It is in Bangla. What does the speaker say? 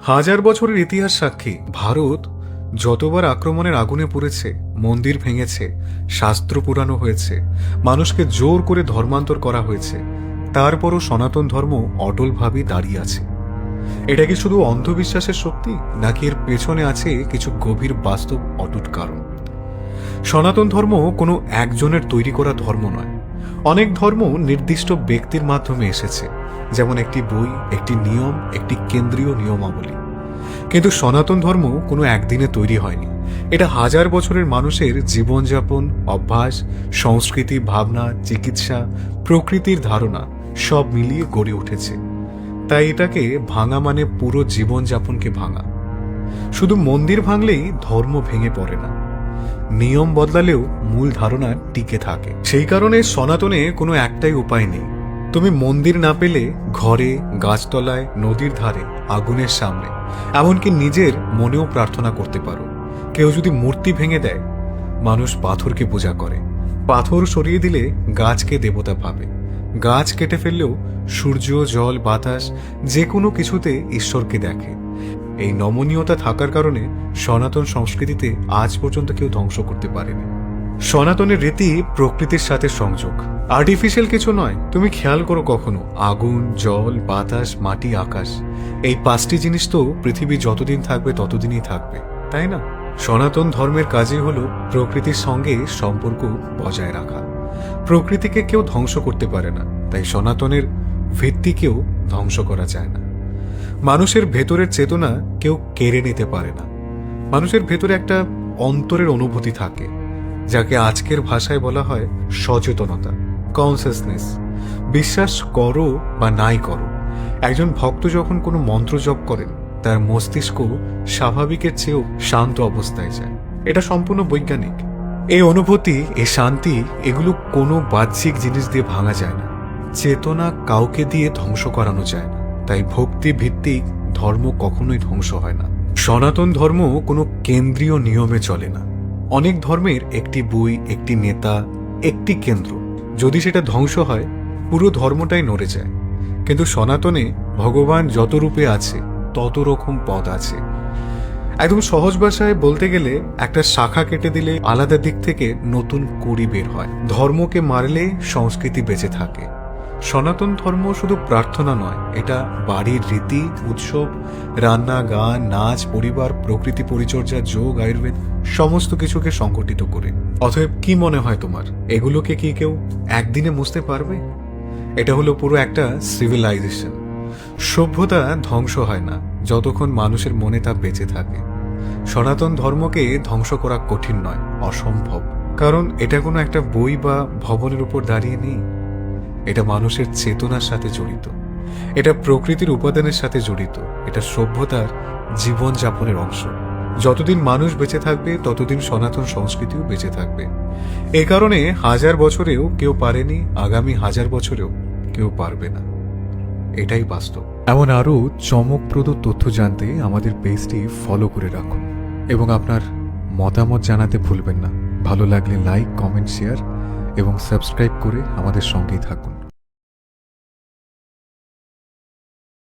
হাজার বছরের ইতিহাস সাক্ষী ভারত যতবার আক্রমণের আগুনে পুড়েছে, মন্দির ভেঙেছে, শাস্ত্র পুরানো হয়েছে, মানুষকে জোর করে ধর্মান্তর করা হয়েছে, তারপরও সনাতন ধর্ম অটলভাবেই দাঁড়িয়ে আছে। এটা কি শুধু অন্ধবিশ্বাসের শক্তি, নাকি এর পেছনে আছে কিছু গভীর বাস্তব অটুট কারণ? সনাতন ধর্ম কোনো একজনের তৈরি করা ধর্ম নয়। অনেক ধর্ম নির্দিষ্ট ব্যক্তির মাধ্যমে এসেছে, যেমন একটি বই, একটি নিয়ম, একটি কেন্দ্রীয় নিয়মাবলী। কিন্তু সনাতন ধর্ম কোনো একদিনে তৈরি হয়নি। এটা হাজার বছরের মানুষের জীবনযাপন, অভ্যাস, সংস্কৃতি, ভাবনা, চিকিৎসা, প্রকৃতির ধারণা সব মিলিয়ে গড়ে উঠেছে। তাই এটাকে ভাঙা মানে পুরো জীবনযাপনকে ভাঙা। শুধু মন্দির ভাঙলেই ধর্ম ভেঙে পড়ে না, নিয়ম বদলালেও মূল ধারণা টিকে থাকে। সেই কারণে সনাতনে কোনো একটাই উপায় নেই। তুমি মন্দির না পেলে ঘরে, গাছতলায়, নদীর ধারে, আগুনের সামনে, এমনকি নিজের মনেও প্রার্থনা করতে পারো। কেউ যদি মূর্তি ভেঙে দেয়, মানুষ পাথরকে পূজা করে। পাথর সরিয়ে দিলে গাছকে দেবতা ভাবে। গাছ কেটে ফেললেও সূর্য, জল, বাতাস যে কোনো কিছুতে ঈশ্বরকে দেখে। এই নমনীয়তা থাকার কারণে সনাতন সংস্কৃতিতে আজ পর্যন্ত কেউ ধ্বংস করতে পারেনি। সনাতনের রীতি প্রকৃতির সাথে সংযোগ, আর্টিফিশিয়াল কিছু নয়। তুমি খেয়াল করো কখনো, আগুন, জল, বাতাস, মাটি, আকাশ, এই পাঁচটি জিনিস তো পৃথিবী যতদিন থাকবে ততদিনই থাকবে, তাই না? সনাতন ধর্মের কাজই হলো প্রকৃতির সঙ্গে সম্পর্ক বজায় রাখা। প্রকৃতিকে কেউ ধ্বংস করতে পারে না, তাই সনাতনের ভিত্তিকেও ধ্বংস করা যায় না। মানুষের ভেতরের চেতনা কেউ কেড়ে নিতে পারে না। মানুষের ভেতরে একটা অন্তরের অনুভূতি থাকে, যাকে আজকের ভাষায় বলা হয় সচেতনতা, কনসিয়াসনেস। বিশ্বাস করো বা নাই করো, একজন ভক্ত যখন কোনো মন্ত্র জপ করেন, তার মস্তিষ্ক স্বাভাবিকের চেয়েও শান্ত অবস্থায় যায়। এটা সম্পূর্ণ বৈজ্ঞানিক। এই অনুভূতি, এই শান্তি, এগুলো কোনো বাহ্যিক জিনিস দিয়ে ভাঙা যায় না। চেতনা কাউকে দিয়ে ধ্বংস করানো যায় না। তাই ভক্তি ভিত্তিক ধর্ম কখনোই ধ্বংস হয় না। সনাতন ধর্ম কোনো কেন্দ্রীয় নিয়মে চলে না। অনেক ধর্মের একটি বই, একটি নেতা, একটি কেন্দ্র। যদি সেটা ধ্বংস হয়, পুরো ধর্মটাই নড়ে যায়। কিন্তু সনাতনে ভগবান যত রূপে আছে, তত রকম পদ আছে। একদম সহজ ভাষায় বলতে গেলে, একটা শাখা কেটে দিলে আলাদা দিক থেকে নতুন কুড়ি বের হয়। ধর্মকে মারলে সংস্কৃতি বেঁচে থাকে। সনাতন ধর্ম শুধু প্রার্থনা নয়, এটা বাড়ির রীতি, উৎসব, রান্না, গান, নাচ, পরিবার, প্রকৃতি পরিচর্যা, যোগ, আয়ুর্বেদ, সমস্ত কিছুকে সংগঠিত করে। অতএব কি মনে হয় তোমার, এগুলোকে কি কেউ একদিনে মুছতে পারবে? এটা হলো পুরো একটা সিভিলাইজেশন। সভ্যতা ধ্বংস হয় না যতক্ষণ মানুষের মনে তা বেঁচে থাকে। সনাতন ধর্মকে ধ্বংস করা কঠিন নয়, অসম্ভব। কারণ এটা কোনো একটা বই বা ভবনের উপর দাঁড়িয়ে নেই। এটা মানুষের চেতনার সাথে জড়িত, এটা প্রকৃতির উপাদানের সাথে জড়িত, এটা সভ্যতার জীবনযাপনের অংশ। যতদিন মানুষ বেঁচে থাকবে, ততদিন সনাতন সংস্কৃতিও বেঁচে থাকবে। এ কারণে হাজার বছরেও কেউ পারেনি, আগামী হাজার বছরেও কেউ পারবে না। এটাই বাস্তব। এমন আরও চমকপ্রদ তথ্য জানতে আমাদের পেজটি ফলো করে রাখুন এবং আপনার মতামত জানাতে ভুলবেন না। ভালো লাগলে লাইক, কমেন্ট, শেয়ার এবং সাবস্ক্রাইব করে আমাদের সঙ্গেই থাকুন।